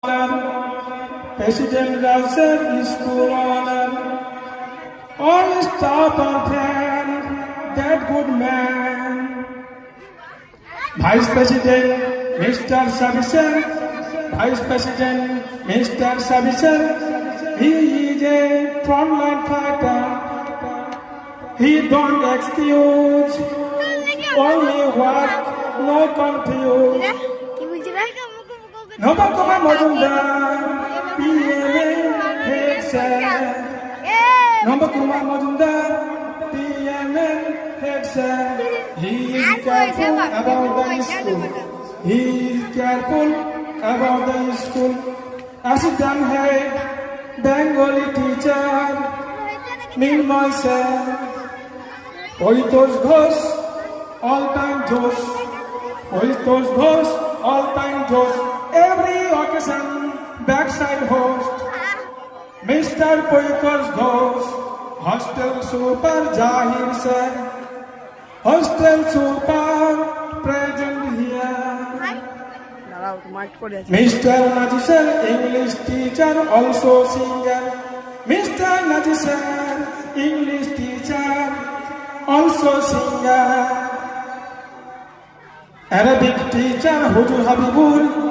President Russell School honor. All staff are thank that good man. Vice President Mr. Savisar, Vice President Mr. Savisar, he is a frontline fighter. He don't excuse, only what, no confuse. Nobakoma Majumdar, PMN head sir. Nobakoma Majumdar, PMN head sir. He is careful about the school. He is careful about the school. Assistant head, Bengali teacher, Nirmal sir. Poritos Ghosh, all-time Josh. Poritos Ghosh, all-time Josh. Every occasion, backside host, Mr. Poikos Ghosh, Hostel Super Jahir sir, Hostel Super present here. Mr. Naji sir, English teacher, also singer. Mr. Naji sir, English teacher, also singer. Arabic teacher, Hujur Habibul.